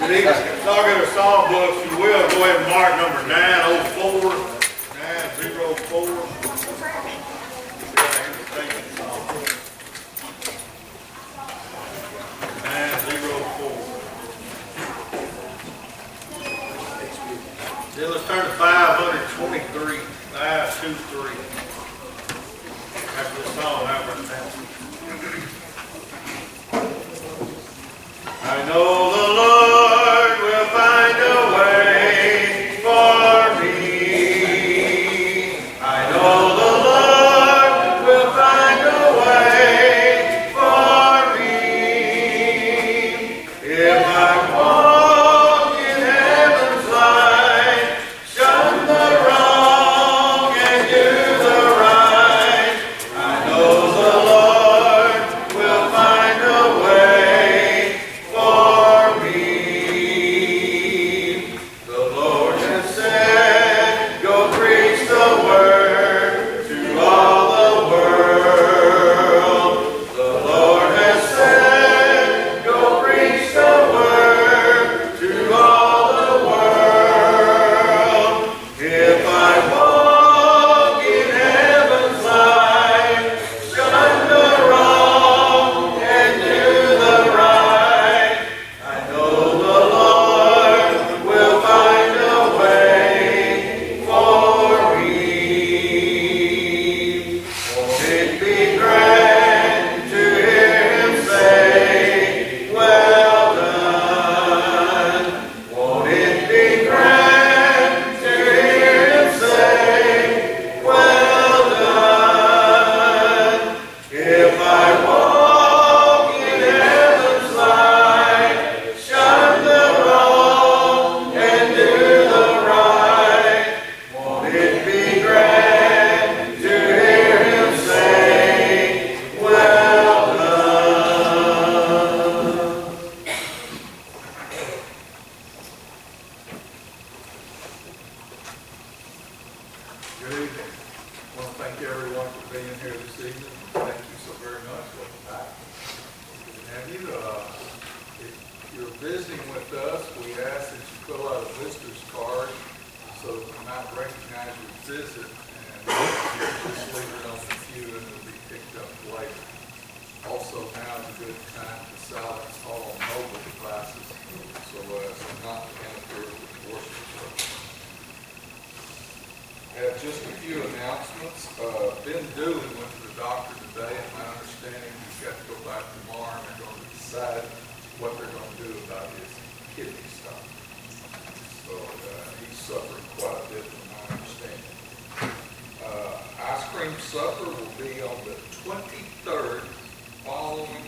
Good evening. Start at our song books, if you will, go ahead and mark number 904. 904. 904. Then let's turn to 523. 523. After this song, Albert Nancy. I know the Lord will find a way for me. I know the Lord will find a way for me. If I walk in heaven's light, shun the wrong and do the right, I know the Lord will find a way. Supper will be on the 23rd following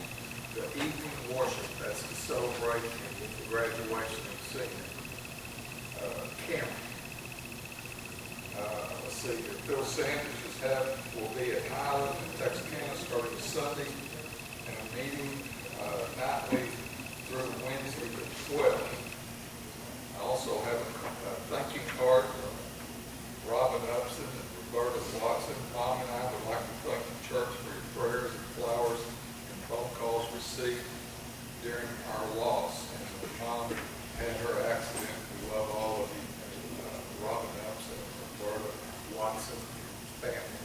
the evening worship. That's the celebration of the graduation of senior Cameron. Let's see here. Phil Sanders will be at Highland in Texarkana starting Sunday, and a meeting nightly through Wednesday the 12th. I also have a thank you card from Robin Upson and Roberta Watson. Mom and I would like to thank the church for your prayers and flowers and phone calls received during our loss. And Mom had her accident. We love all of you. Robin Upson and Roberta Watson family.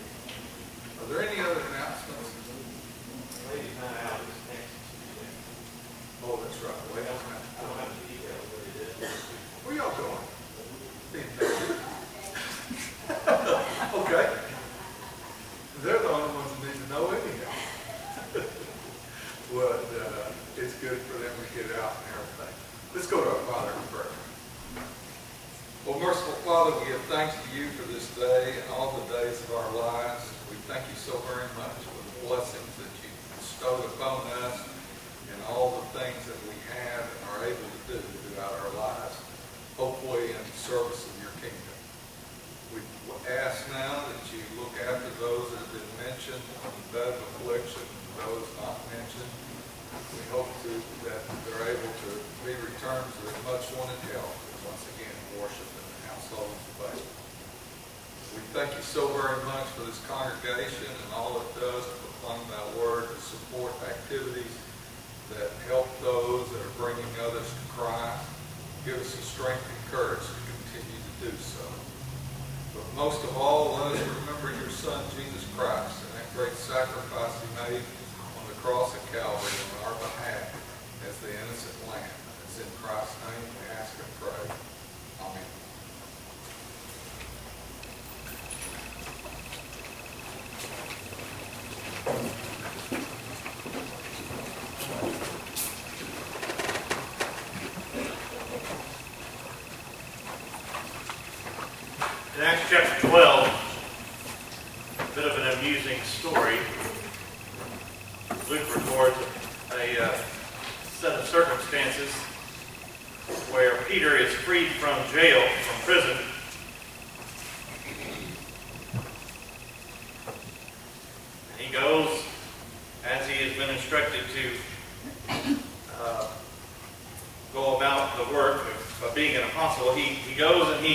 Are there any other announcements? Lady found out this next. Oh, that's right. Wait a minute. I don't have the details, but it is. Where y'all going? Okay. They're the only ones that need to know anyhow. But it's good for them to get out and everything. Let's go to our Father in prayer. Well, merciful Father, we give thanks to you for this day and all the days of our lives. We thank you so very much for the blessings that you bestowed upon us and all the things that we have and are able to do throughout our lives, hopefully in service of your kingdom. We ask now that you look after those that have been mentioned on the bed of affliction, those not mentioned. We hope that they're able to be returned to their much wanted health and once again worship in the household of faith. We thank you so very much for this congregation and all it does to proclaim thy word, to support activities that help those that are bringing others to Christ. Give us the strength and courage to continue to do so. But most of all, let us remember your Son, Jesus Christ, and that great sacrifice he made on the cross of Calvary on our behalf as the innocent lamb. It's in Christ's name we ask and pray. Amen. In Acts chapter 12, a bit of an amusing story. Luke records a set of circumstances where Peter is freed from jail, from prison. And he goes, as he has been instructed to go about the work of being an apostle. He goes and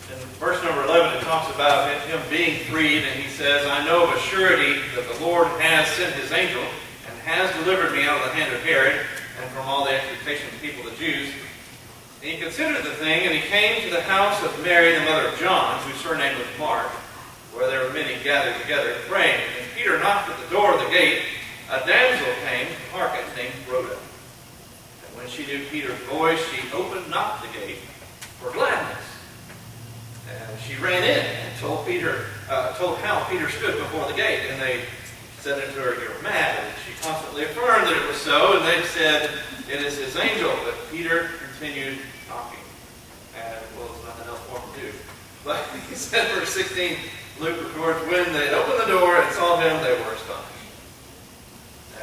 in verse number 11, it talks about him being freed, and he says, I know of a surety that the Lord has sent his angel and has delivered me out of the hand of Herod and from all the expectation of the people, the Jews. And he considered the thing, and he came to the house of Mary, the mother of John, whose surname was Mark, where there were many gathered together praying. And Peter knocked at the door of the gate. A damsel came to hearken, named Rhoda. And when she knew Peter's voice, she opened not the gate for gladness. And she ran in and told how Peter stood before the gate. And they said unto her, You're mad. And she constantly affirmed that it was so. And they said, It is his angel. But Peter continued knocking. And, well, there's nothing else for him to do. But he said, verse 16, Luke records, when they opened the door and saw him, they were astonished.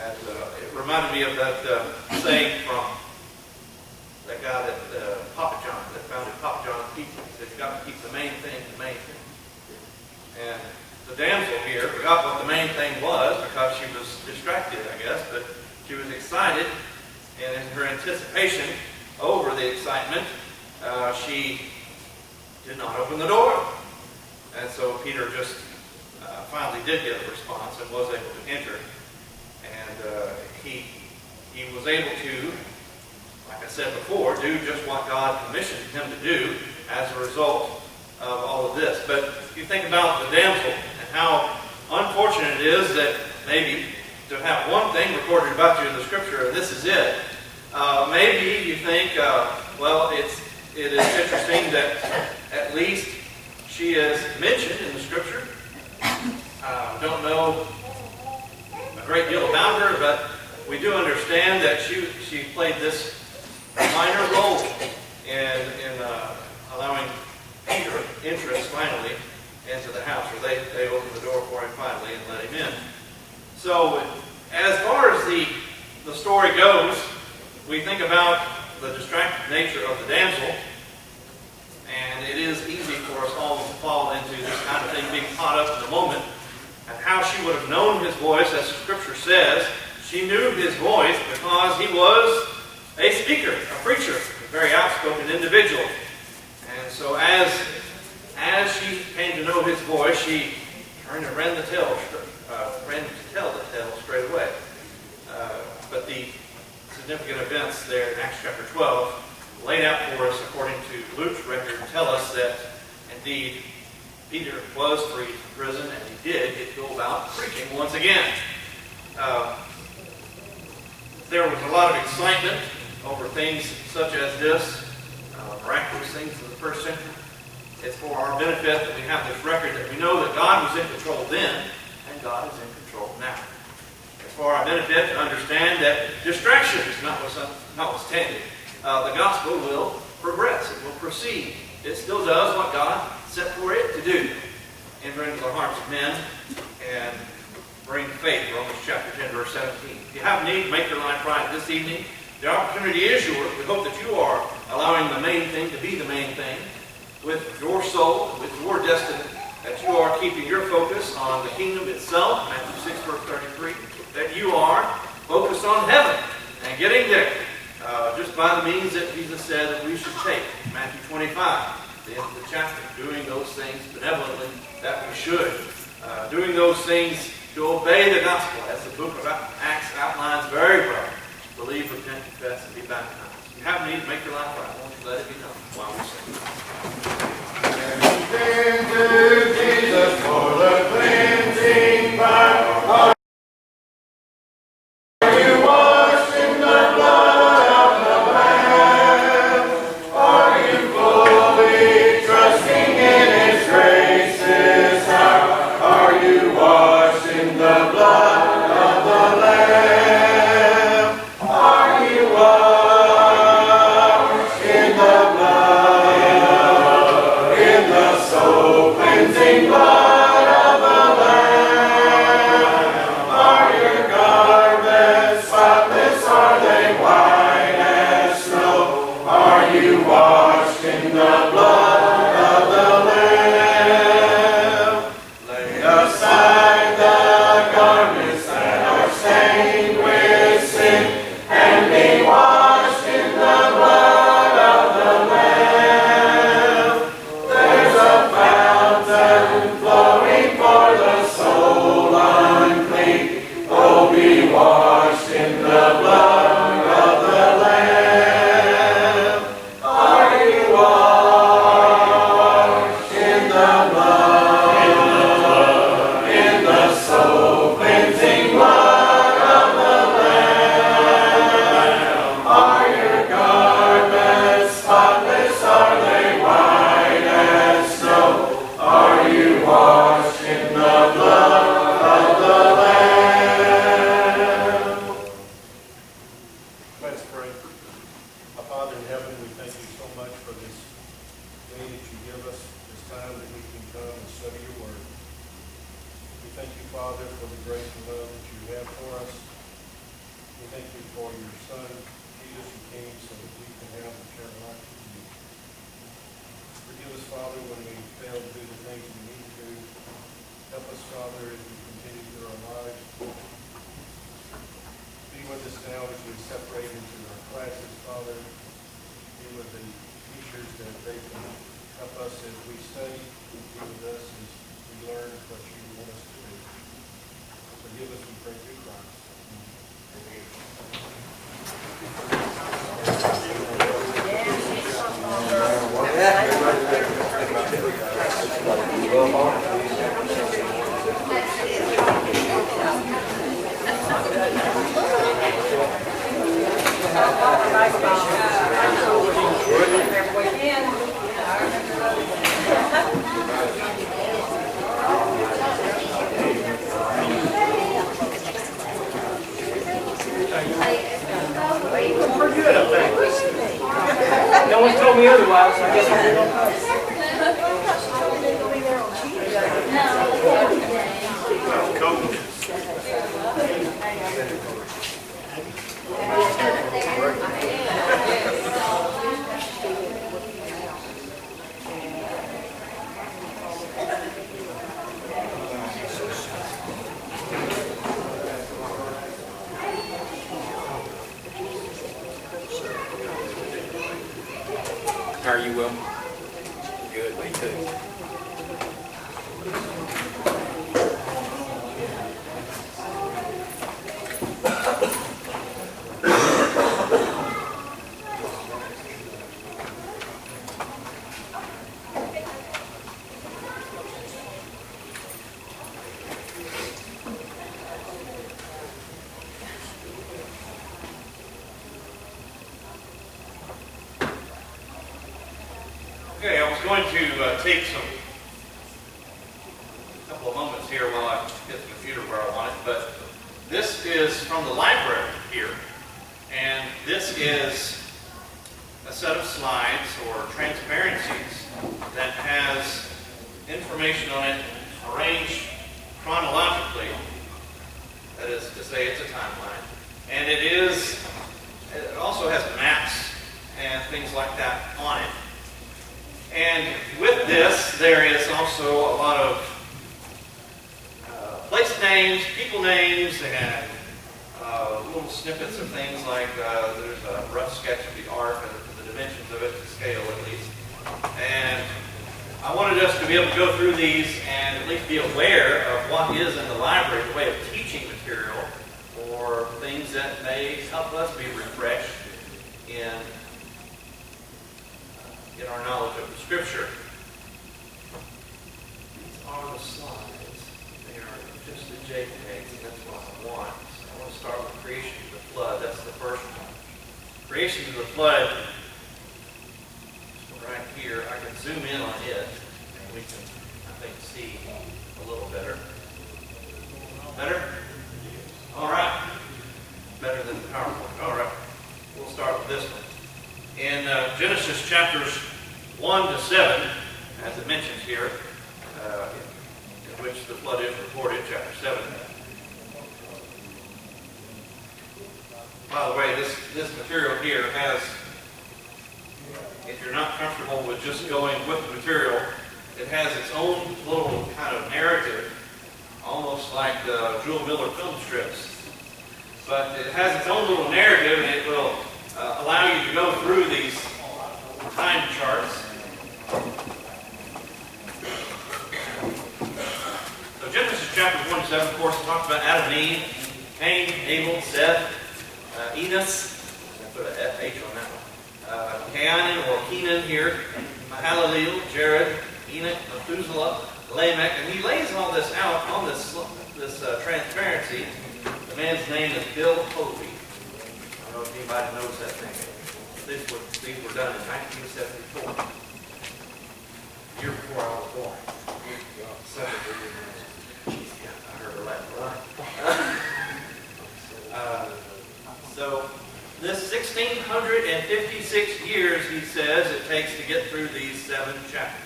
And it reminded me of that saying from that guy that Papa John, that founded Papa John's Pizza. He said, you got to keep the main thing the main thing. And the damsel here forgot what the main thing was because she was distracted, I guess, but she was excited, and in her anticipation over the excitement, she did not open the door. And so Peter just finally did get a response and was able to enter. And he was able to, like I said before, do just what God commissioned him to do as a result of all of this. But if you think about the damsel and how unfortunate it is that maybe to have one thing recorded about you in the Scripture, and this is it. Maybe you think, well, it is interesting that at least she is mentioned in the Scripture. Don't know a great deal about her, but we do understand that she played this minor role in allowing Peter entrance finally into the house, or they opened the door for him finally and let him in. So as far as the story goes, we think about the distracted nature of the damsel, and it is easy for us all to fall into this kind of thing, being caught up in the moment, and how she would have known his voice, as the Scripture says. She knew his voice because he was a speaker, a preacher, a very outspoken individual. And so as she came to know his voice, she turned and ran to tell the tale straight away. But the significant events there in Acts chapter 12 laid out for us according to Luke's record tell us that indeed Peter was freed from prison, and he did get to go about preaching once again. There was a lot of excitement over things such as this, miraculous things of the first century. It's for our benefit that we have this record, that we know that God was in control then, and God is in control now. It's for our benefit to understand that distractions notwithstanding, the gospel will progress, it will proceed. It still does what God set for it to do. Enter into the hearts of men and bring faith, Romans chapter 10, verse 17. If you have need, make your life right this evening. The opportunity is yours. We hope that you are allowing the main thing to be the main thing with your soul, with your destiny, that you are keeping your focus on the kingdom itself, Matthew 6, verse 33, that you are focused on heaven and getting there just by the means that Jesus said that we should take, Matthew 25, the end of the chapter, doing those things benevolently that we should, doing those things to obey the gospel, as the book of Acts outlines very well. believe, repent, confess, and be baptized. If you have a need to make your life right, won't you let it be known while we sing. To Jesus for the cleansing power. Are you washed in the blood of the Lamb? Are you fully trusting in His graces? How are you washed in the blood of the Lamb? Are you washed in the blood, in the soul cleansing blood of the Lamb? Are your garments spotless? Are they white as snow? Are you washed in the blood of the Lamb? Lay aside the garments that are stained with sin, and be washed in the blood of the Lamb. There's a fountain flowing for the soul unclean. Oh, be washed in the blood of the Lamb. Are you washed in the blood, in the soul cleansing blood of the Lamb? Are your garments spotless? Are they white as snow? Are you washed in the blood of the Lamb? Let's pray. Our Father in heaven, we thank you so much for this day that you give us, this time that we can come and study your word. We thank you, Father, for the grace and love that you have for us. We thank you for your Son, Jesus, who came so that we can have eternal life with you. Forgive us, Father, when we fail to do the things we need to do. Help us, Father, as we continue through our lives. Be with us now as we separate into our classes, Father. Be with the teachers that they can help us as we study. Be with us as we learn what you want us to do. Forgive us, we pray through Christ. Pretty good, I think. No one's told me otherwise, so I guess I'll do it. How are you, Will? Good, me too. Okay, I was going to take a couple of moments here while I get the computer where I want it, but this is from the library here, and this is a set of slides or transparencies that has information on it arranged chronologically. That is to say, it's a timeline, and it also has maps and things like that on it. And with this, there is also a lot of place names, people names, and little snippets of things like there's a rough sketch of the ark and the dimensions of it to scale at least. And I wanted us to be able to go through these and at least be aware of what is in the library in the way of teaching material or things that may help us be refreshed in our knowledge of the Scripture. These are the slides. They are just the JPEGs, and that's what I want. So I want to start with creation to the flood. That's the first one. Creation to the flood. Right here, I can zoom in on it, and we can, I think, see a little better. Better? All right. Better than the PowerPoint. All right. We'll start with this one. In Genesis chapters 1 to 7, as it mentions here, in which the flood is recorded, chapter 7. By the way, this material here has, if you're not comfortable with just going with the material, it has its own little kind of narrative, almost like the Jewel Miller film strips. But it has its own little narrative, and it will allow you to go through these time charts. So Genesis chapter 1 to 7, of course, talks about Adam and Eve, Cain, Abel, Seth, Enos. I put an F-H on that one. Cainan or Kenan here, Mahalalel, Jared, Enoch, Methuselah, Lamech, and he lays all this out on this transparency. The man's name is Bill Hovey. I don't know if anybody knows that thing. These were done in 1974, year before I was born. Yeah, I heard her laugh. So this 1,656 years, he says, it takes to get through these 7 chapters.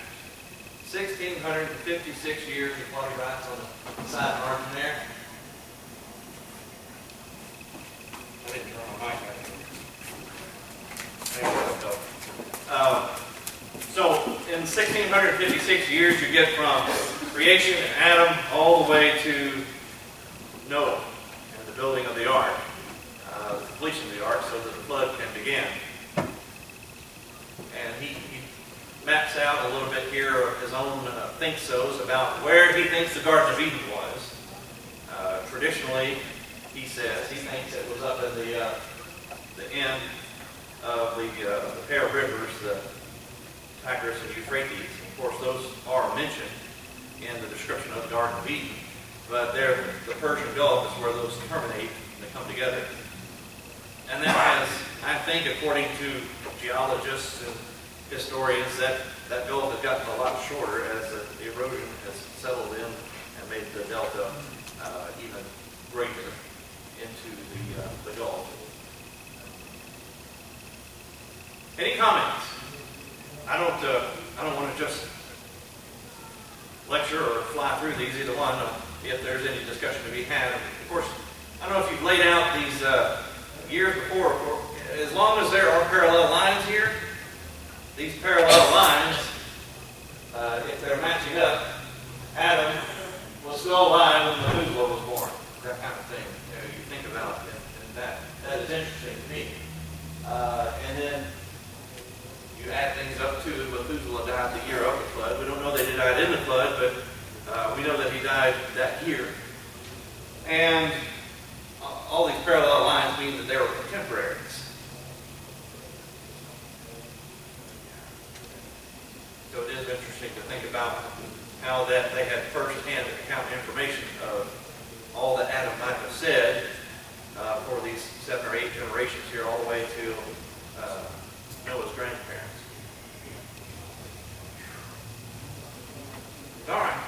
1,656 years is what he writes on the side margin there. I didn't turn my mic back. So in 1,656 years, you get from creation and Adam all the way to Noah and the building of the ark, the completion of the ark, so that the flood can begin. And he maps out a little bit here of his own think-sos about where he thinks the Garden of Eden was. Traditionally, he says he thinks it was up at the end of the pair of rivers, the Tigris and Euphrates. Of course, those are mentioned in the description of the Garden of Eden, but there, the Persian Gulf is where those terminate and they come together. And that has, I think, according to geologists and historians, that gulf has gotten a lot shorter as the erosion has settled in and made the delta even greater into the Gulf. Any comments? I don't want to just lecture or fly through these, either one. If there's any discussion to be had, of course, I don't know if you've laid out these years before. As long as there are parallel lines here, these parallel lines, if they're matching up, Adam was still alive when Methuselah was born. That kind of thing. You think about it, and that is interesting to me. And then you add things up to Methuselah died the year of the flood. We don't know that he died in the flood, but we know that he died that year. And all these parallel lines mean that they were contemporaries. So it is interesting to think about how that they had first-hand account information of all that Adam might have said for these 7 or 8 generations here, all the way to Noah's grandparents. All right.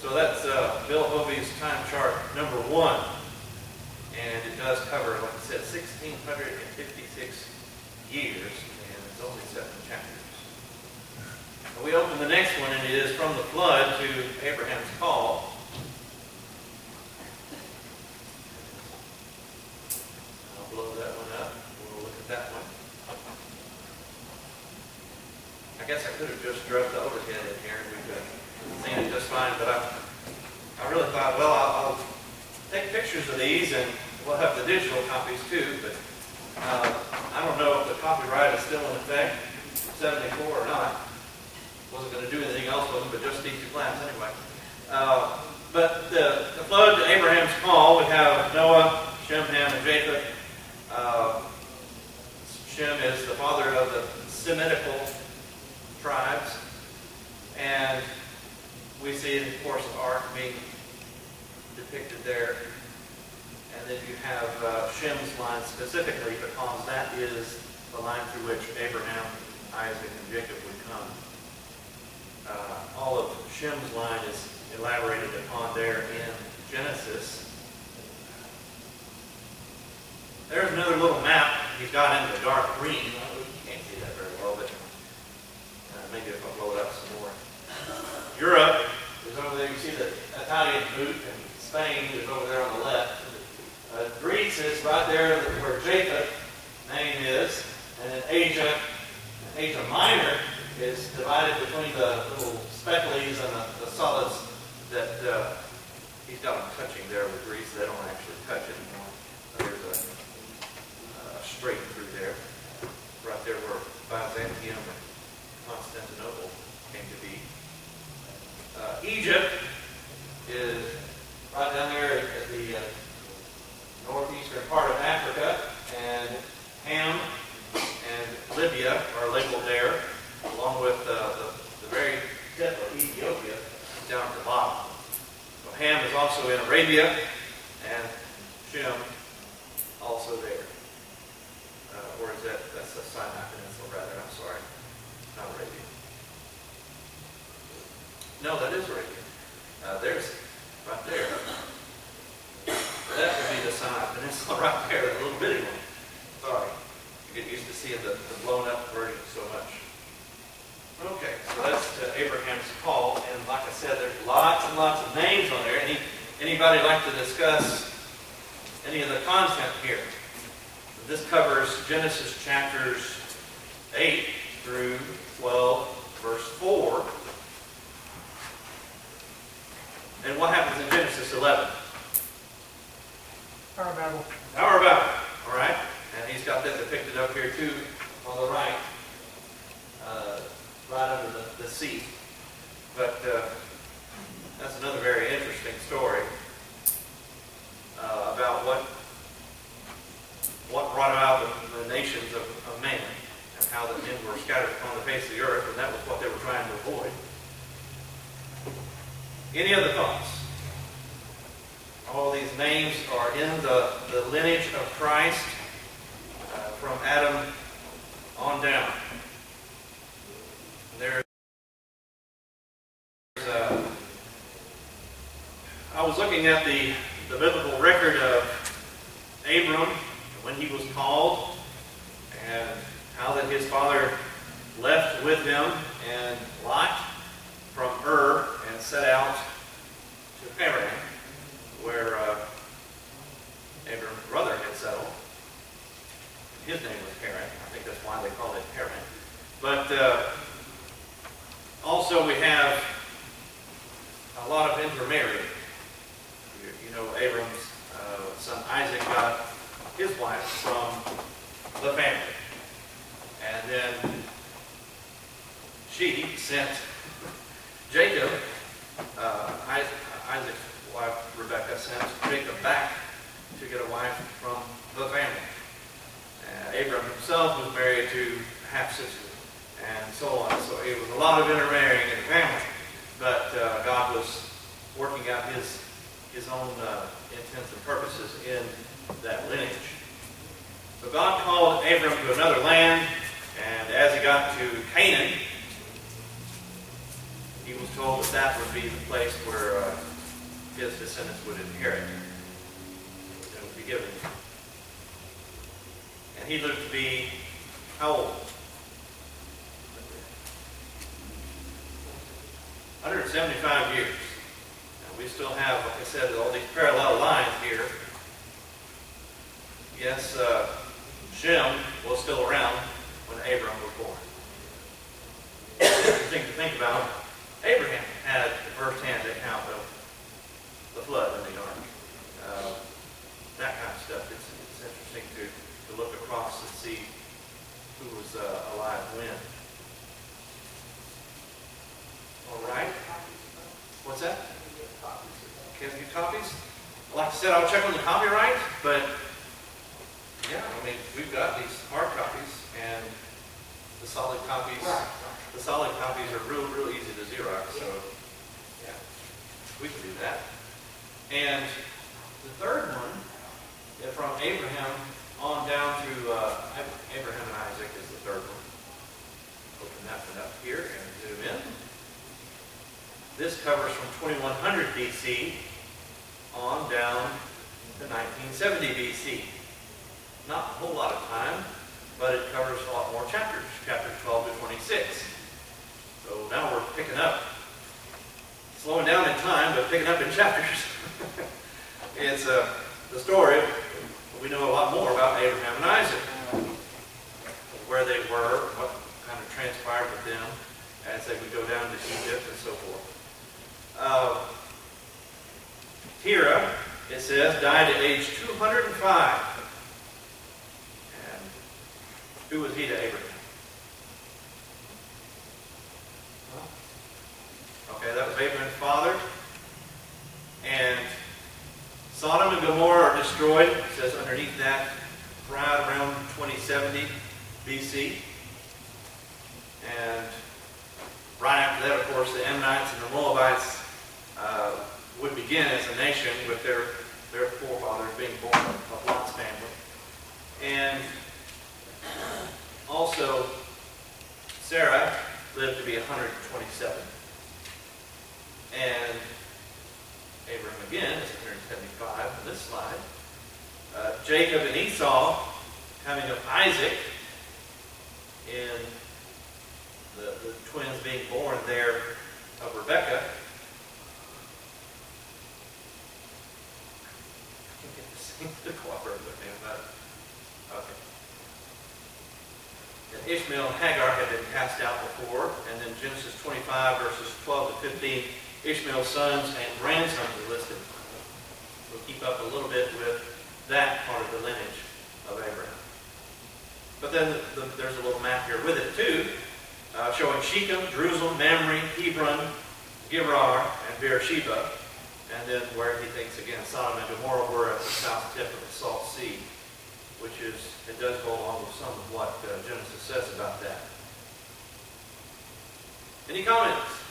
So that's Bill Hovey's time chart number 1. And it does cover, like I said, 1,656 years, and it's only 7 chapters. We open the next one, and it is from the flood to Abraham's call. I'll blow that one up. We'll look at that one. I guess I could have just drugged the overhead in here, and we could have seen it just fine, but I really thought, well, I'll take pictures of these, and we'll have the digital copies too, but I don't know if the copyright is still in effect, 74 or not. Wasn't going to do anything else with them, but just these 2 plants anyway. But the flood to Abraham's call, we have Noah, Shem, Ham, and Japheth. Shem is the father of the Semitical tribes. And we see, of course, the ark being depicted there. And then you have Shem's line specifically because that is the line through which Abraham, Isaac, and Jacob would come. All of Shem's line is elaborated upon there in Genesis. There's another little map. He's got in the dark green. You can't see that very well, but maybe if I blow it up some more. Europe is over there. You see the Italian boot, and Spain is over there on the left. Greece is right there where Japheth's name is, and then Asia Minor is divided between the little speckles and the solids that he's got them touching there with Greece. They don't actually touch anymore. There's a straight through there, right there where Byzantium and Constantinople came to be. Egypt is right down there at the northeastern part of Africa, and Ham and Libya are labeled there, along with the very tip of Ethiopia down at the bottom. So Ham is also in Arabia, and Shem also there. Or is that, that's the Sinai Peninsula rather, I'm sorry, not Arabia. No, that is Arabia. There's, right there. That would be the Sinai Peninsula right there, the little bitty one. Sorry. You get used to seeing the blown up version so much. Okay, so that's Abraham's call, and like I said, there's lots and lots of names on there. Anybody like to discuss any of the content here? This covers Genesis chapters 8 through 12, verse 4. And what happens in Genesis 11? Tower of Babel. Tower of Babel, all right? And he's got that depicted up here too on the right, right under the sea. But that's another very interesting story about what brought about the nations of man and how the men were scattered upon the face of the earth, and that was what they were trying to avoid. Any other thoughts? All these names are in the lineage of Christ from Adam on down. There's I was looking at the biblical record of Abram when he was called, and how that his father left with him and Lot from Ur and set out to Haran, where Abram's brother had settled. His name was Haran. I think that's why they called it Haran. But also we have a lot of intermarrying. You know, Abram's son Isaac got his wife from the family. And then she sent Jacob, Isaac's wife Rebekah, sent Jacob back to get a wife from the family. Abram himself was married to a half-sister, and so on. So it was a lot of intermarrying in the family. But God was working out his own intents and purposes in that lineage. So God called Abram to another land, and as he got to Canaan, he was told that that would be the place where his descendants would inherit. It would be given. And he lived to be how old? 175 years. And we still have, like I said, all these parallel lines here. Yes, Shem was still around when Abram was born. It's interesting to think about. Abraham had the first-hand account of the flood in the ark. That kind of stuff. It's interesting to look across and see who was alive when. All right. What's that? Can you get copies? Like I said, I'll check on the copyright, but the solid copies are real easy to Xerox, so yeah, we can do that. And the third one, from Abraham on down to Abraham and Isaac is the third one. Open that one up here and zoom in. This covers from 2100 BC on down to 1970 BC. Not a whole lot of time, but it covers a lot more chapters, chapters 12 to 26. So now we're picking up, slowing down in time, but picking up in chapters. It's the story. We know a lot more about Abraham and Isaac, where they were, what kind of transpired with them as they would go down to Egypt and so forth. Terah, it says, died at age 205. And who was he to Abraham? Okay, that was Abraham's father. And Sodom and Gomorrah are destroyed. It says underneath that, right around 2070 BC. And right after that, of course, the Ammonites and the Moabites would begin as a nation with their forefathers being born of Lot's family. And also, Sarah lived to be 127. And Abraham again is 175 on this slide. Jacob and Esau coming of Isaac in the twins being born there of Rebekah. I can't get this thing to cooperate with me about it. Okay. And Ishmael and Hagar had been cast out before, and then Genesis 25 verses 12 to 15, Ishmael's sons and grandsons are listed. We'll keep up a little bit with that part of the lineage of Abraham. But then there's a little map here with it too, showing Shechem, Jerusalem, Mamre, Hebron, Gerar, and Beersheba. And then where he thinks again Sodom and Gomorrah were at the south tip of the Salt Sea, which is, it does go along with some of what Genesis says about that. Any comments?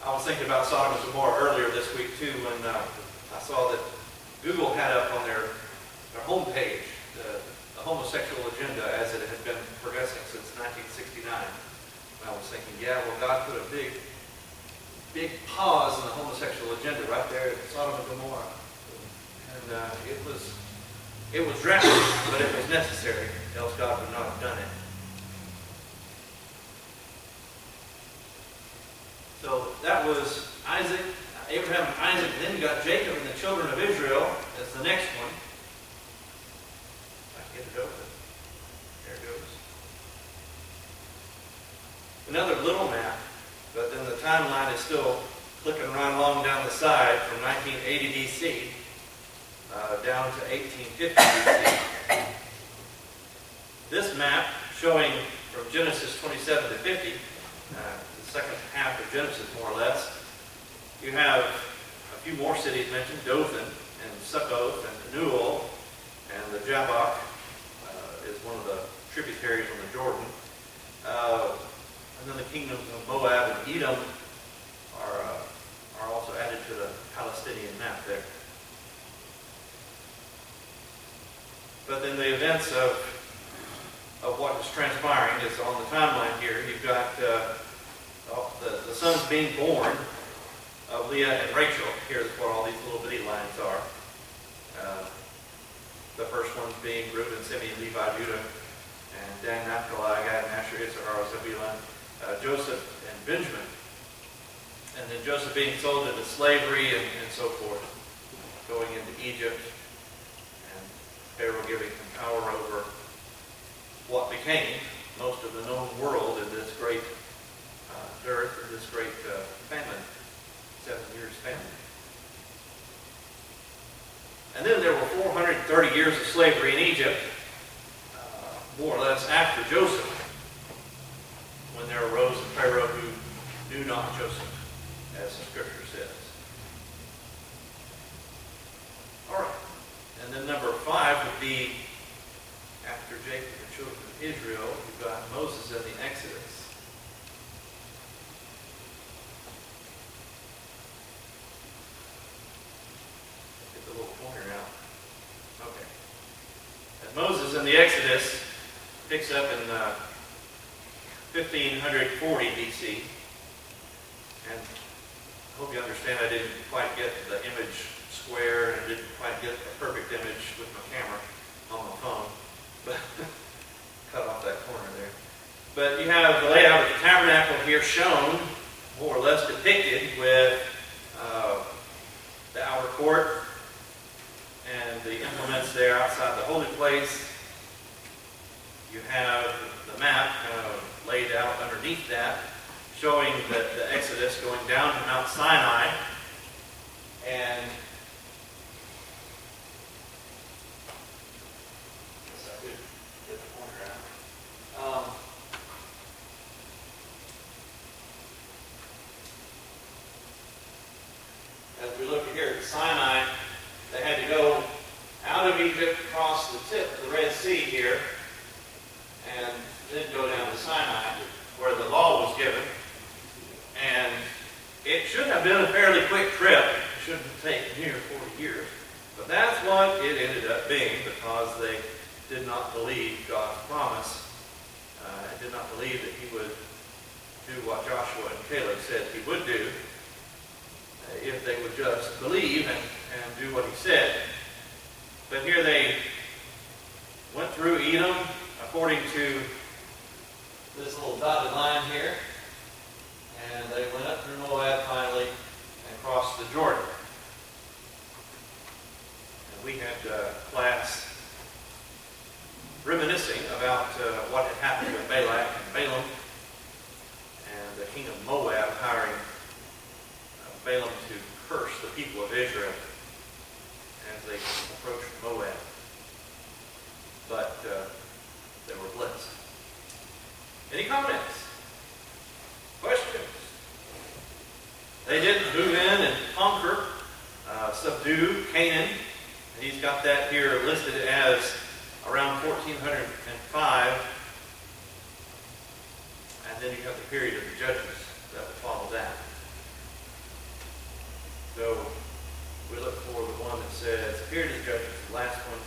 I was thinking about Sodom and Gomorrah earlier this week too when I saw that Google had up on their homepage the homosexual agenda as it had been progressing since 1969. And I was thinking, yeah, well, God put a big pause in the homosexual agenda right there at Sodom and Gomorrah. And it was drastic, but it was necessary, else God would not have done it. So that was Isaac, Abraham and Isaac. Then you got Jacob and the children of Israel as the next one. If I can get it open. There it goes. Another little map, but then the timeline is still clicking right along down the side from 1980 BC down to 1850 BC. This map showing from Genesis 27 to 50, the second half of Genesis more or less, you have a few more cities mentioned, Dothan and Succoth and Penuel, and the Jabbok is one of the tributaries on the Jordan. And then the kingdoms of Moab and Edom are also added to the Palestinian map there. But then the events of what is transpiring is on the timeline here. You've got the sons being born of Leah and Rachel. Here's what all these little bitty lines are. The first ones being Reuben, Simeon, Levi, Judah, and Dan, Naphtali, Gad, and Asher, Issachar, Zebulun, Joseph, and Benjamin. And then Joseph being sold into slavery and so forth, going into Egypt, and Pharaoh giving him power over what became most of the known world in this great dearth, or this great famine, 7 years famine. And then there were 430 years of slavery in Egypt, more or less after Joseph, when there arose a Pharaoh who knew not Joseph, as the scripture says. All right. And then number 5 would be after Jacob and children of Israel. You've got Moses in the Exodus. Get the little pointer out. Okay. And Moses in the Exodus picks up in 1540 BC. And I hope you understand I didn't quite get the image square and didn't quite get the perfect image with my camera on my phone. But cut off that corner there. But you have the layout of the tabernacle here shown, more or less depicted, with the outer court and the implements there outside the holy place. You have the map kind of laid out underneath that, showing the Exodus going down to Mount Sinai. And I could get the pointer out. As we look here at Sinai, they had to go out of Egypt, across the tip of the Red Sea here, and then go down to Sinai, where the law was given. And it should have been a fairly quick trip. It shouldn't have taken near 40 years. But that's what it ended up being, because they did not believe God's promise. Did not believe that he would do what Joshua and Caleb said he would do, if they would just believe and do what he said. But here they went through Edom according to this little dotted line here, and they went up through Moab finally and crossed the Jordan. And we had class reminiscing about what had happened with Balak and Balaam, and the king of Moab hiring Balaam to curse the people of Israel as they approached Moab. But they were blessed. Any comments? Questions? They didn't move in and conquer, subdue Canaan. And he's got that here listed as around 1405. And then you have the period of the judges that would follow that. So we look for the one that says period of the judges, the last one,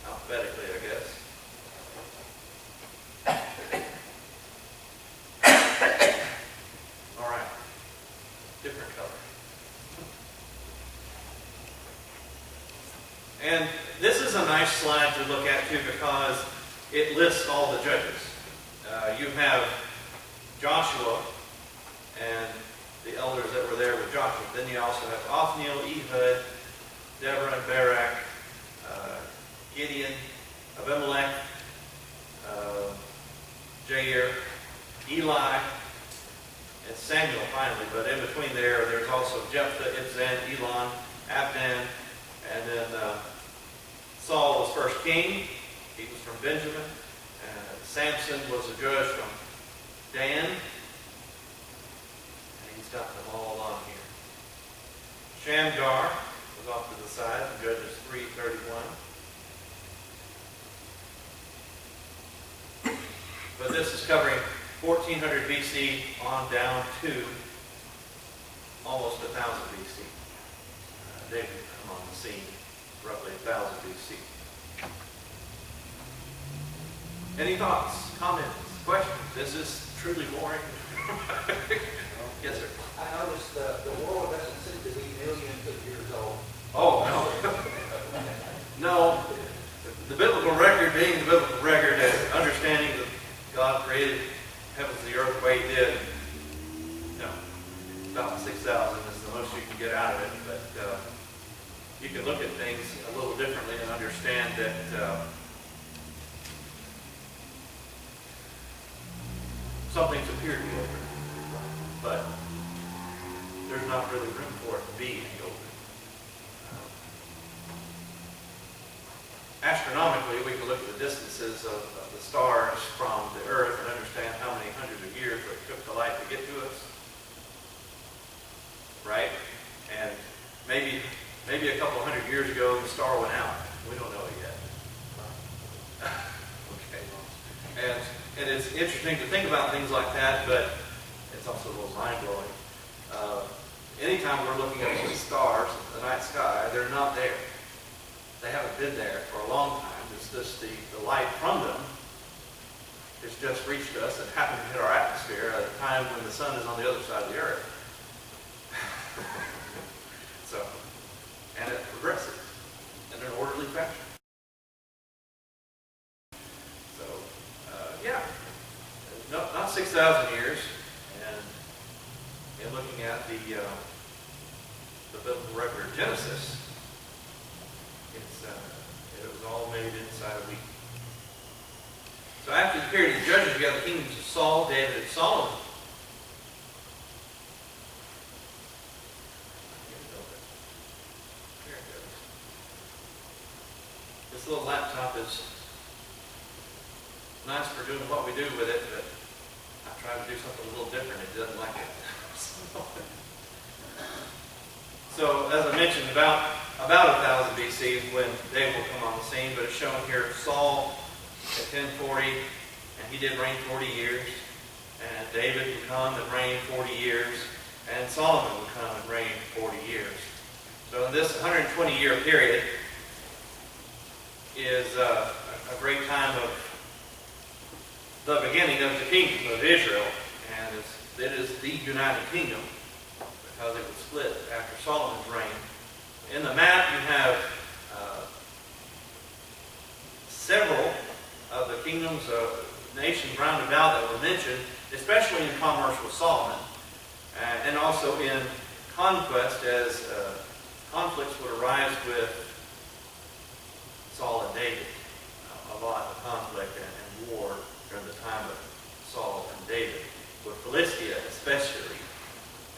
alphabetically, I guess. All right. Different color. And this is a nice slide to look at too, because it lists all the judges. You have Joshua and the elders that were there with Joshua. Then you also have Othniel, Ehud, Deborah and Barak, Gideon, Abimelech, Jair, Eli, and Samuel finally. But in between there's also Jephthah, Ibzan, Elon, Abdan, and then Saul was first king. He was from Benjamin. Samson was a judge from Dan. He's got them all on here. Shamgar was off to the side in Judges 3:31. But this is covering 1400 BC on down to almost 1000 BC. David would come on the scene roughly 1000 BC. Any thoughts, comments, questions? This is truly boring. Yes, sir. I noticed the world doesn't seem to be millions of years old. Oh, no. No. The biblical record being the biblical record, and understanding that God created heavens and the earth the way he did, no. About 6,000 is the most you can get out of it. But you can look at things a little differently and understand that some things appear to be open, but there's not really room for it to be open. Astronomically, we can look at the distances of the stars from the earth and understand how many hundreds of years it took the light to get to us. Right? And maybe a couple hundred years ago, the star went out. We don't know it yet. Okay. And it's interesting to think about things like that, but it's also a little mind-blowing. Anytime we're looking at the stars, the night sky, they're not there. They haven't been there for a long time. It's just the light from them has just reached us and happened to hit our atmosphere at a time when the sun is on the other side of the earth. So, and it progresses in an orderly fashion. So, yeah, no, not 6,000 years. And in looking at the biblical record of Genesis, it was all made inside a week. So after the period of Judges, we have the kingdoms of Saul, David, and Solomon. There it goes. This little laptop is nice for doing what we do with it, but I try to do something a little different. It doesn't like it. So, as I mentioned, about 1000 BC is when David will come on the scene, but it's shown here Saul at 1040, and he did reign 40 years, and David would come and reign 40 years, and Solomon would come and reign 40 years. So in this 120-year period is a great time of the beginning of the kingdom of Israel, and it is the United Kingdom, because it was split after Solomon's reign. In the map, you have several of the kingdoms of nations round about that were mentioned, especially in commerce with Solomon, and also in conquest, as conflicts would arise with Saul and David. A lot of conflict and war during the time of Saul and David, with Philistia especially.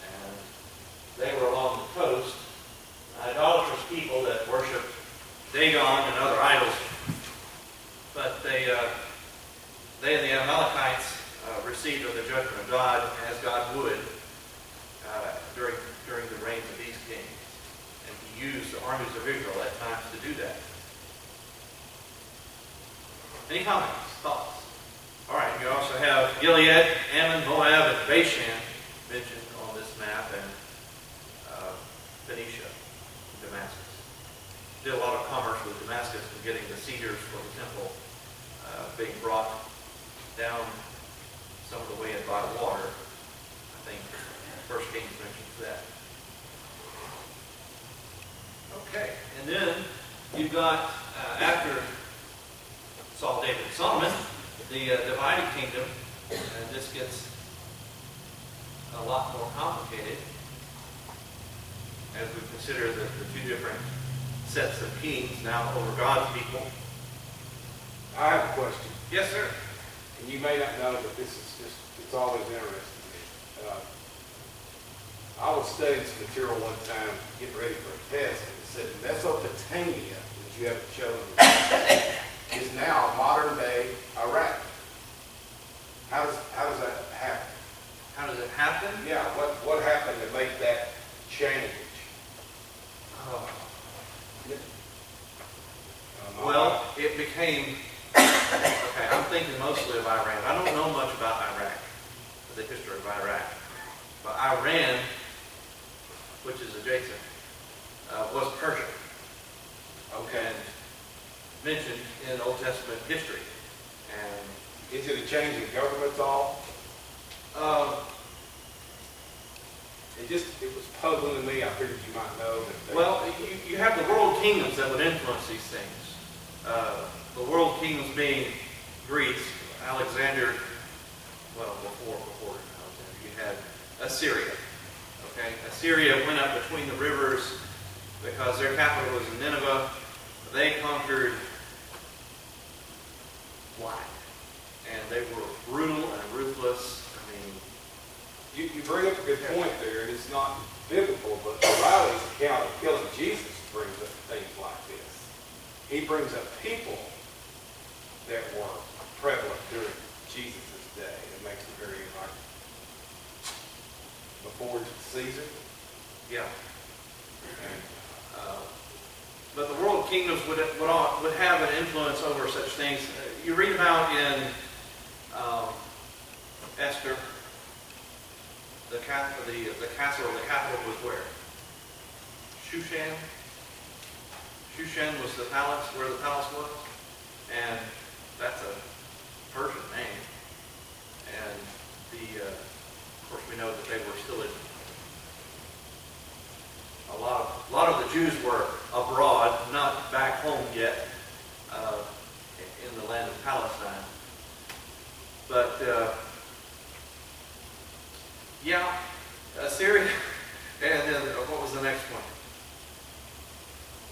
And they were along the coast, idolatrous people that worshiped Dagon and other idols. But they and the Amalekites received of the judgment of God, as God would during the reigns of these kings. And he used the armies of Israel at times to do that. Any comments? Thoughts? All right, you also have Gilead, Ammon, Moab, and Bashan mentioned on this map, and Phoenicia, Damascus. Did a lot of commerce with Damascus and getting the cedars for the temple being brought down some of the way in by water. I think First Kings mentions that. Okay, and then you've got, after Saul, David, and Solomon, the divided kingdom, and this gets a lot more complicated as we consider the two different sets of kings now over God's people. I have a question, Yes, sir. and you may not know, but this is just, it's always interesting to me. I was studying some material one time, getting ready for a test, and it said Mesopotamia, that you haven't chosen, is now modern day Iraq. How does that happen? How does it happen? Yeah, what happened to make that change? Well, it became, okay, I'm thinking mostly of Iran. I don't know much about Iraq, the history of Iraq. But Iran, which is adjacent, was Persia. Okay. And mentioned in Old Testament history. And Is it a change in government at all? It was puzzling to me. I figured you might know that. well, you have the world kingdoms that would influence these things. The world kingdoms being Greece, Alexander, well, before Alexander, you had Assyria. Okay, Assyria went up between the rivers because their capital was in Nineveh. They conquered black, and they were brutal and ruthless. I mean, You bring up a good point there, and it's not biblical, but O'Reilly's account of killing Jesus brings up things like this. He brings up people that were prevalent during Jesus' day. It makes it very like before Caesar. yeah. And, But the world kingdoms would have an influence over such things. You read about in the castle or the capital was where? Shushan. Shushan was the palace, where the palace was. And that's a Persian name. And of course, we know that they were still in. A lot of the Jews were abroad, not back home yet, in the land of Palestine. But yeah, Assyria, and then what was the next one?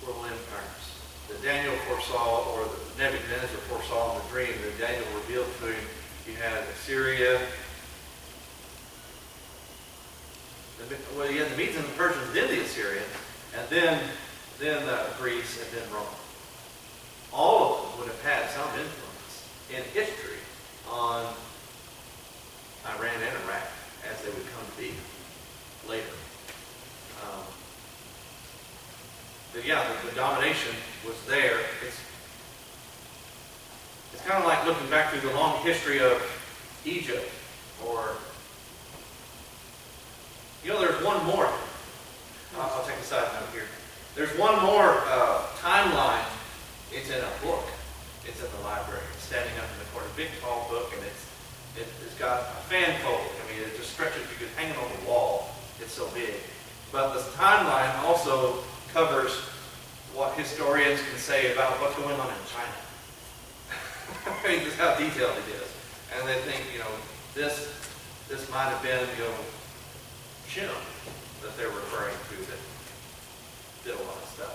World empires that Daniel foresaw, or that Nebuchadnezzar foresaw in the dream that Daniel revealed to him. You had Assyria. Well, you had the Medes and the Persians, then the Assyrians, and then Greece, and then Rome. All of them would have had some influence in history on Iran and Iraq as they would come to be later. But yeah, the domination was there. It's kind of like looking back through the long history of Egypt, or there's one more. I'll take a side note here. There's one more timeline. It's in a book. It's in the library. It's standing up in the corner. Big, tall book, and it's got a fan fold. I mean, it just stretches. You could hang it on the wall. It's so big. But the timeline also covers what historians can say about what's going on in China. I mean, just how detailed it is. And they think, this might have been, Shem that they're referring to that did a lot of stuff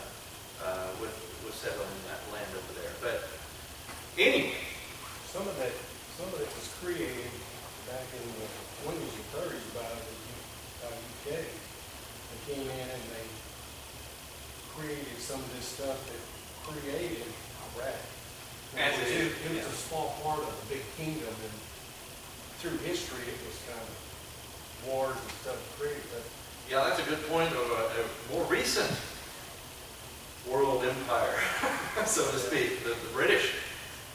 with settling that land over there. But anyway, Some of that was created back in the 20s and 30s by the UK. They came in and they created some of this stuff that created Iraq. It was a small part of a big kingdom, and through history it was kind of wars and stuff created. But yeah, that's a good point of a more recent world empire, so to speak. The British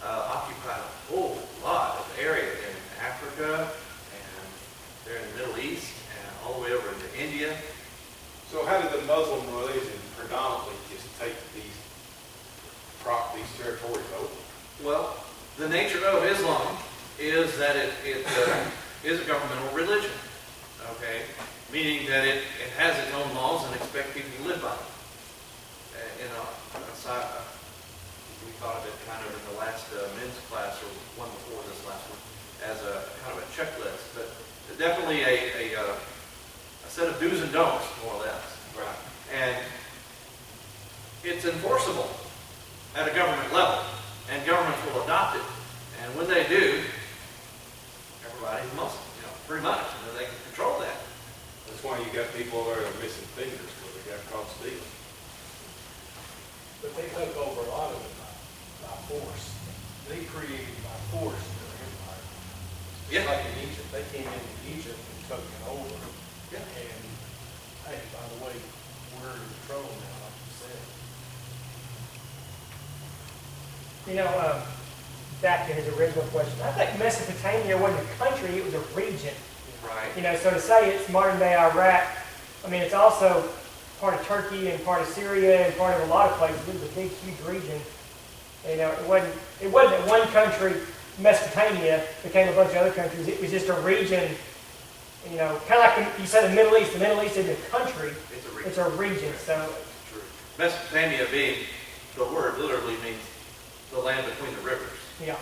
occupied a whole lot of area in Africa, and they're in the Middle East, and all the way over into India. So how did the Muslim religion predominantly just take these territories over? Well, the nature of Islam is that it is a governmental religion, okay? Meaning that it has its own laws and expects people to live by them. We thought of it kind of in the last men's class, or one before this last one, as a kind of a checklist, but definitely a set of do's and don'ts, more or less. Right. And it's enforceable at a government level, and governments will adopt it. And when they do, everybody's Muslim, pretty much, and they can control that. That's why you got people over there missing fingers because they got caught stealing. But they took over a lot of it by force. They created by force their empire. Yeah. Just like in Egypt, they came into Egypt and took it over. Yeah. And hey, by the way, we're in control now, like you said. Back to his original question, I think Mesopotamia wasn't a country, it was a region. Right. So to say it's modern day Iraq, it's also part of Turkey and part of Syria and part of a lot of places. It was a big, huge region. It wasn't that one country, Mesopotamia, became a bunch of other countries. It was just a region, kind of like you said the Middle East. The Middle East isn't a country, It's a region. it's a region. So True. Mesopotamia being, the word literally means the land between the rivers. yeah.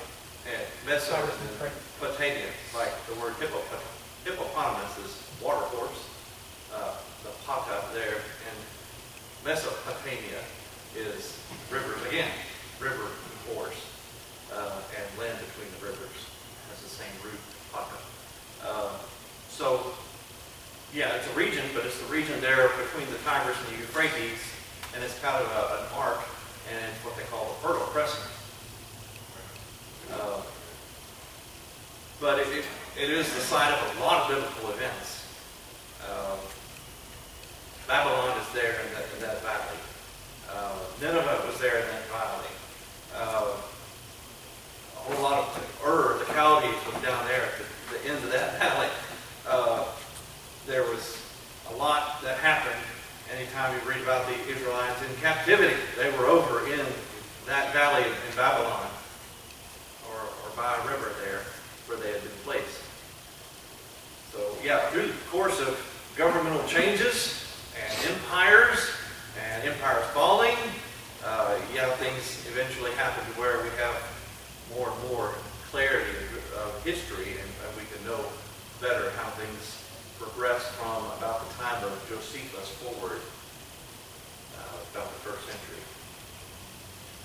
And Mesopotamia, like the word hippopotamus is water horse, the pata there, and Mesopotamia is rivers again, river horse, and land between the rivers has the same root, pata. So, yeah, it's a region, but it's the region there between the Tigris and the Euphrates, and it's kind of an arc, and it's what they call the Fertile Crescent. But it is the site of a lot of biblical events. Babylon is there in that valley. Nineveh was there in that valley. A whole lot of the Chaldees was down there at the end of that valley. There governmental changes and empires falling. Things eventually happen to where we have more and more clarity of history, and we can know better how things progressed from about the time of Josephus forward, about the 1st century.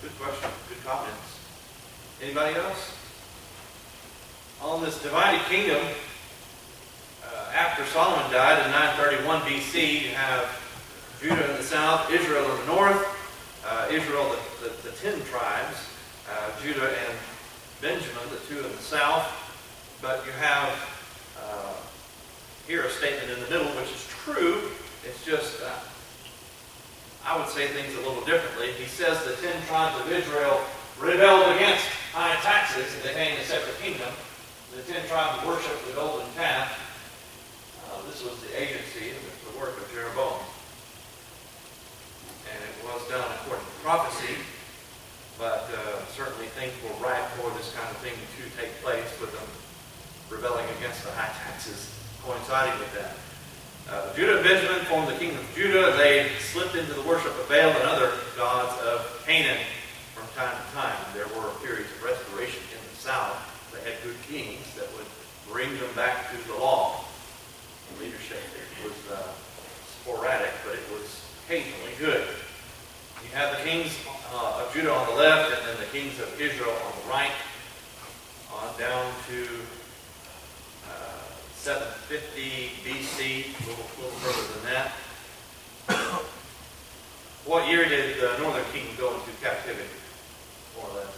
Good question. Good comments. Anybody else? On this divided kingdom, after Solomon died in 931 BC, you have Judah in the south, Israel in the north, Israel, the 10 tribes, Judah and Benjamin, the 2 in the south. But you have here a statement in the middle, which is true. It's just, I would say things a little differently. He says the 10 tribes of Israel rebelled against high taxes and they became a separate kingdom. The 10 tribes worshiped the golden calf. This was the agency, the work of Jeroboam. And it was done according to prophecy, but certainly things were ripe for this kind of thing to take place, with them rebelling against the high taxes coinciding with that. Judah and Benjamin formed the kingdom of Judah. They slipped into the worship of Baal and other gods of Canaan from time to time. There were periods of restoration in the south. They had good kings that would bring them back to the law. Leadership was sporadic, but it was occasionally good. You have the kings of Judah on the left, and then the kings of Israel on the right, on down to 750 BC, a little further than that. What year did the northern kingdom go into captivity, more or less?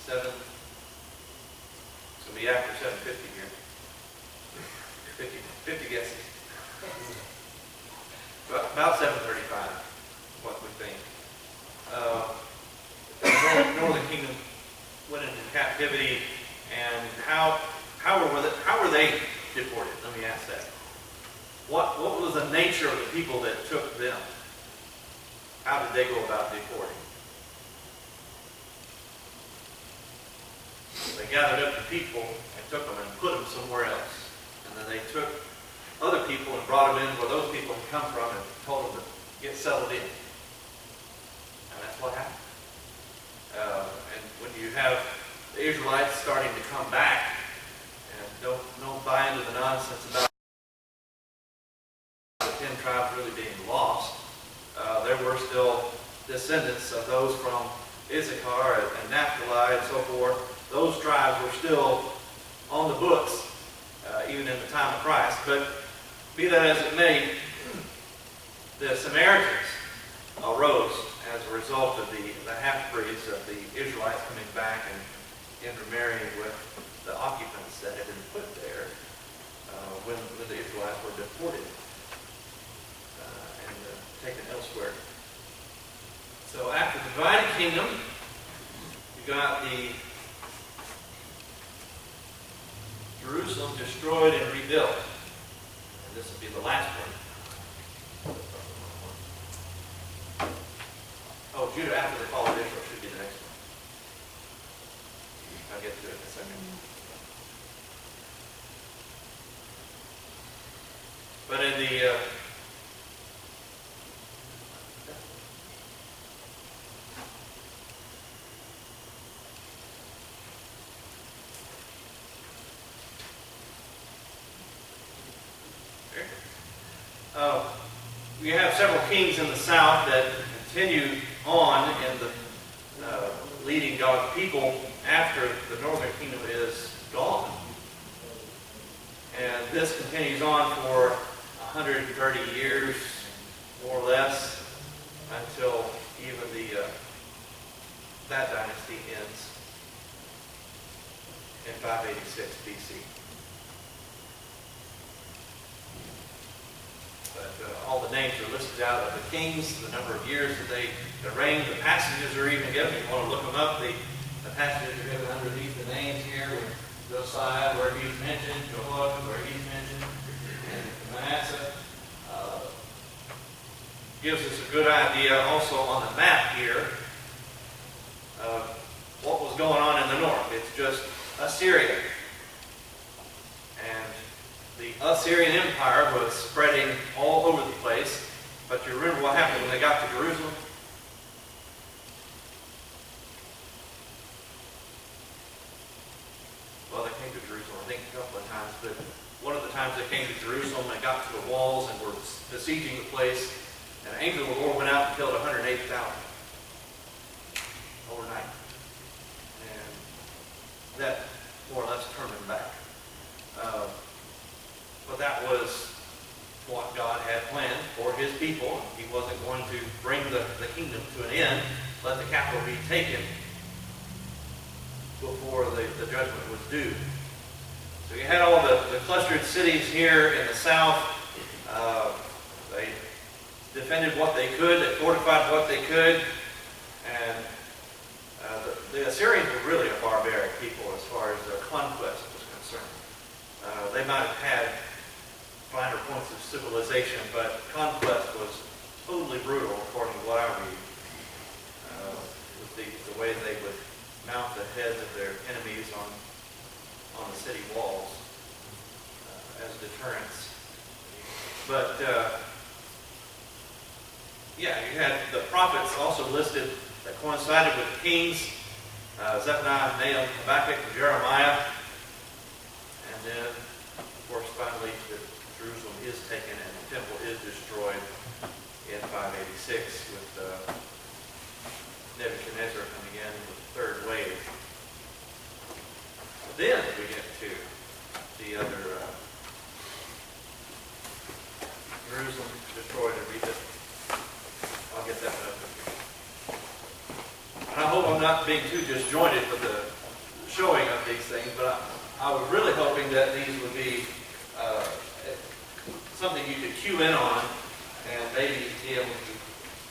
7. It's going to be after 750 here. 50 guesses. About 735, what we think. The northern kingdom went into captivity, and how were they deported? Let me ask that. What was the nature of the people that took them? How did they go about deporting? They gathered up the people and took them and put them somewhere else. And then they took other people and brought them in where those people had come from and told them to get settled in. And that's what happened. And when you have the Israelites starting to come back and don't buy into the nonsense about the 10 tribes really being lost, there were still descendants of those from Issachar and Naphtali and so forth. Those tribes were still on the books, even in the time of Christ. But be that as it may, the Samaritans arose as a result of the half-breeds of the Israelites coming back and intermarrying with the occupants that had been put there when the Israelites were deported and taken elsewhere. So after the divided kingdom, you got the Jerusalem destroyed and rebuilt. And this will be the last one. Oh, Judah after the fall of Israel should be the next one. I'll get to it in a second. But in the we have several kings in the south that continue on in the leading God's people after the northern kingdom is gone. And this continues on for 130 years, more or less, until even that dynasty ends in 586 BC. But all the names are listed out of the kings, the number of years that they reigned. The passages are even given. If you want to look them up, the passages are given underneath the names here. Josiah, where he's mentioned, Jehoiakim, where he's mentioned, and Manasseh. Gives us a good idea also on the map here of what was going on in the north. It's just Assyria. And the Assyrian Empire was spreading all over the place. But you remember what happened when they got to Jerusalem? Well, they came to Jerusalem, I think, a couple of times, but one of the times they came to Jerusalem, they got to the walls and were besieging the place, and an angel of the Lord went out and killed 180,000 overnight. And that more or less turned them back. But that was what God had planned for his people. He wasn't going to bring the kingdom to an end, let the capital be taken before the judgment was due. So you had all the clustered cities here in the south. They defended what they could, they fortified what they could, and the Assyrians were really a barbaric people as far as their conquest was concerned. They might have had finer points of civilization, but conquest was totally brutal according to what I read. With the way they would mount the heads of their enemies on the city walls as deterrents. But yeah, you had the prophets also listed that coincided with the kings, Zephaniah, Nahum, Habakkuk, and Jeremiah. And then, of course, finally, Jerusalem is taken and the temple is destroyed in 586 with Nebuchadnezzar coming in with the third wave. Then we get to the other Jerusalem destroyed and rebuilt. I'll get that up. And I hope I'm not being too disjointed with the showing of these things, but I was really hoping that these would be something you could cue in on and maybe be able to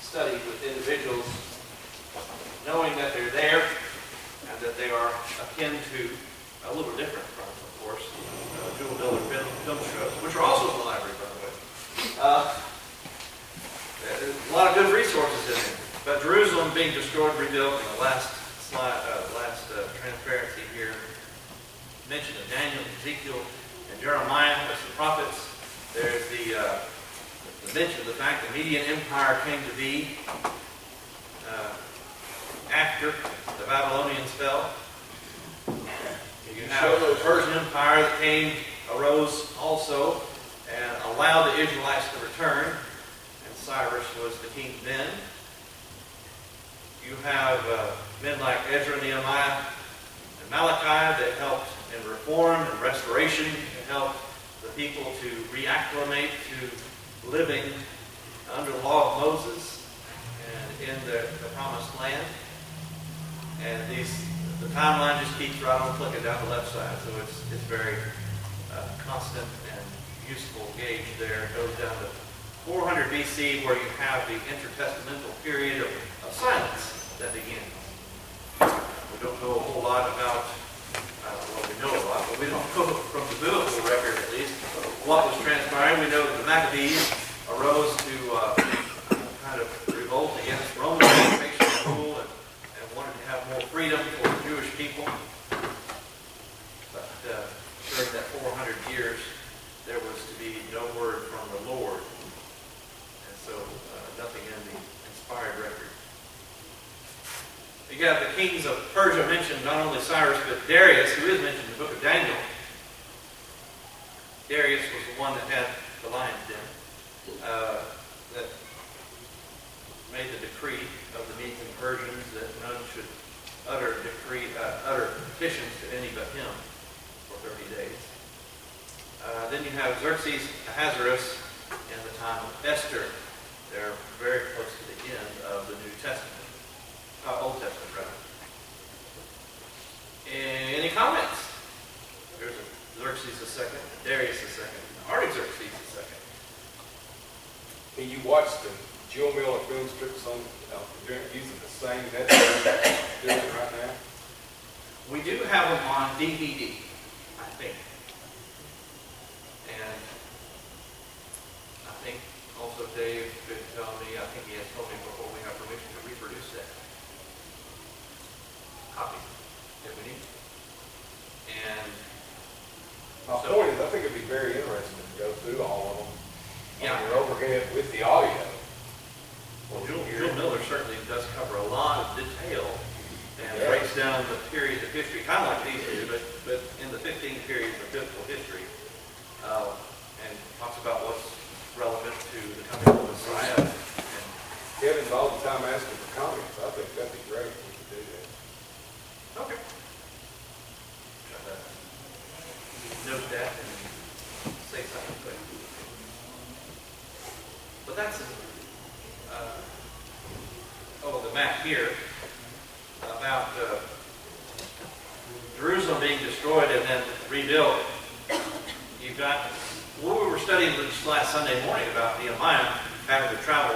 study with individuals, knowing that they're there and that they are akin to, a little different from, of course, Jewel Diller film shows, which are also in the library, by the way. There's a lot of good resources in there. But Jerusalem being destroyed, rebuilt, in the last slide, transparency here, mention of Daniel, Ezekiel, and Jeremiah as the prophets. There's the mention of the fact the Median Empire came to be after the Babylonians fell. You have the Persian Empire that arose also and allowed the Israelites to return, and Cyrus was the king then. You have men like Ezra, Nehemiah, and Malachi that helped in reform and restoration and helped the people to reacclimate to living under the law of Moses and in the promised land. And the timeline just keeps right on clicking down the left side, so it's very constant and useful gauge there. It goes down to 400 BC, where you have the intertestamental period of silence that begins. We don't know a whole lot about, well, we know a lot, but we don't know from the biblical record, at least, what was transpiring. We know that the Maccabees arose to kind of revolt against Roman occupation and rule and wanted to have more freedom for the Jewish people. But during that 400 years, there was to be no word from the Lord. And so nothing in the inspired record. You got the kings of Persia mentioned, not only Cyrus, but Darius, who is mentioned in the book of Daniel. Darius was the one that had the lion's den, that made the decree of the Medes and Persians that none should utter petitions to any but him for 30 days. Then you have Xerxes Ahasuerus in the time of Esther. They're very close to the end of the New Testament. Old Testament, rather. Any comments? There's Xerxes II, Darius II, Artaxerxes II. Can you watch the Joe Miller film strips on using the same network doing it right now? We do have them on DVD, I think. And I think also Dave could tell me, I think he has told me before, we have permission to reproduce that copy that we need. And My point is, I think it'd be very interesting go through all of them. Yeah. On your overhead with the audio. Well, Jewel Miller certainly does cover a lot of detail and Yeah. breaks down the periods of history, kind of like these do, but in the 15 periods of biblical history, and talks about what's relevant to the coming of the Messiah. And Kevin's all the time asking for comments. I think that'd be great if we could do that. okay. Try to note that and say something quick. But that's the map here about Jerusalem being destroyed and then rebuilt. You've got what we were studying this last Sunday morning about Nehemiah having to travel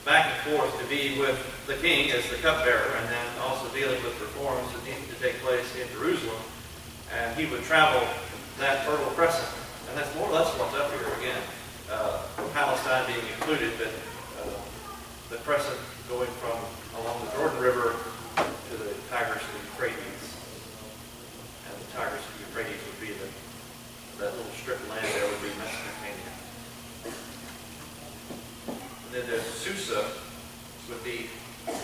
back and forth to be with the king as the cupbearer, and then also dealing with reforms that needed to take place in Jerusalem. And he would travel that Fertile Crescent, and that's more or less what's up here again. Palestine being included, but the crescent going from along the Jordan River to the Tigris and the Euphrates. And the Tigris and the Euphrates would be that little strip of land there would be Mesopotamia. And then there's Susa, would be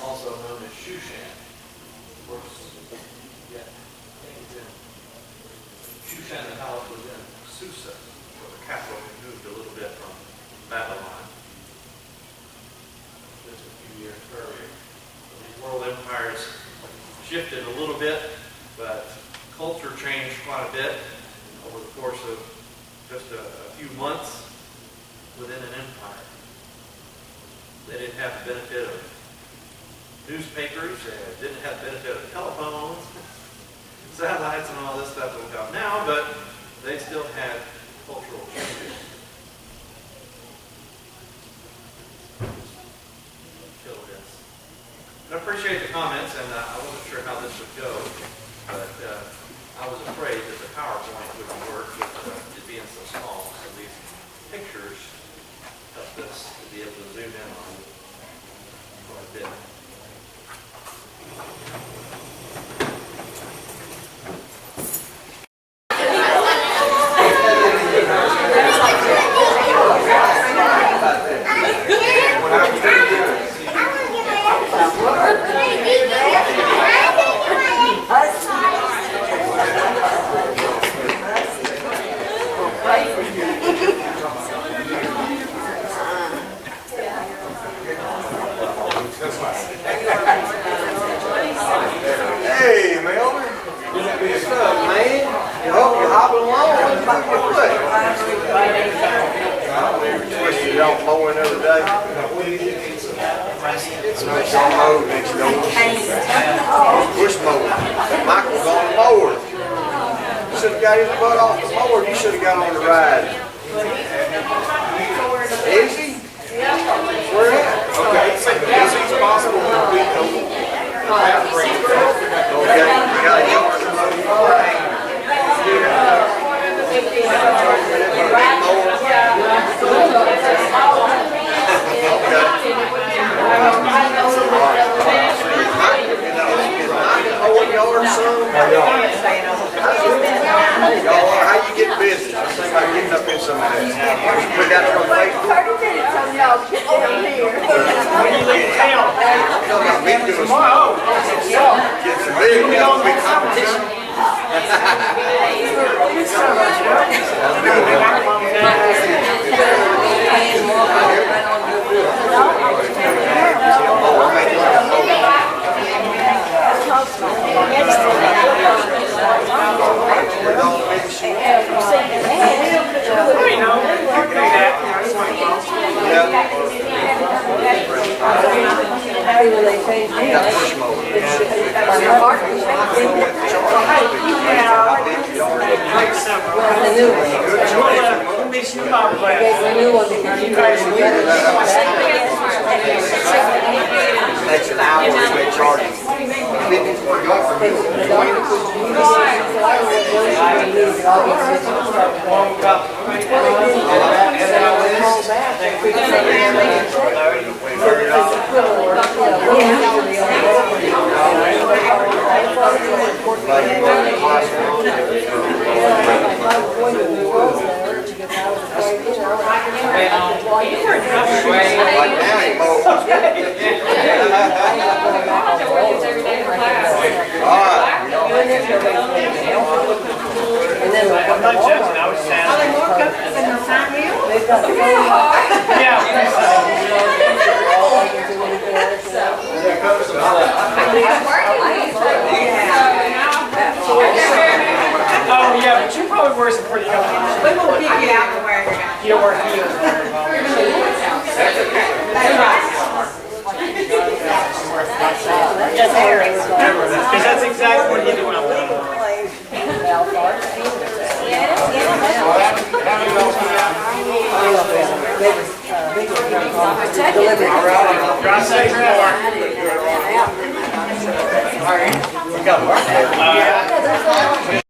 also known as Shushan. Of course, yeah, Shushan, the palace was in Susa, where the capital moved a little bit from Babylon. Just a few years earlier. So these world empires shifted a little bit, but culture changed quite a bit over the course of just a few months within an empire. They didn't have the benefit of newspapers, they didn't have the benefit of telephones, satellites, and all this stuff that we have now, but they still had cultural changes. I appreciate the comments, and I wasn't sure how this would go, but I was afraid that the PowerPoint wouldn't work with it being so small. So these pictures helped us to be able to zoom in on quite a bit. Hey, Melvin. What's up, man? Oh, you're hopping along. What's about your foot? Twisted it off mowing the other day. It's on mower next door. Bush mower. Michael's on the mower. You should have got his butt off the mower. You should have got on the ride. Is he? Where at? Okay, as soon as possible. Okay, got a yard to mow. How you get busy? I think I'm getting up in some of that. Put that on Facebook. 30 minutes on y'all get over here. When you leave town, Me doing some. Get some big, big competition. Takes an hour to make charging. Like now he mows. All right. I'm not judging, I was sad. Are there more cupcakes in the sign here? Oh, yeah, but you probably wear some pretty comfortable. We will pick you out and wear it out. You don't wear heels very well. Because that's exactly what you do when I'm done. Drive safe, Mark. We got Mark.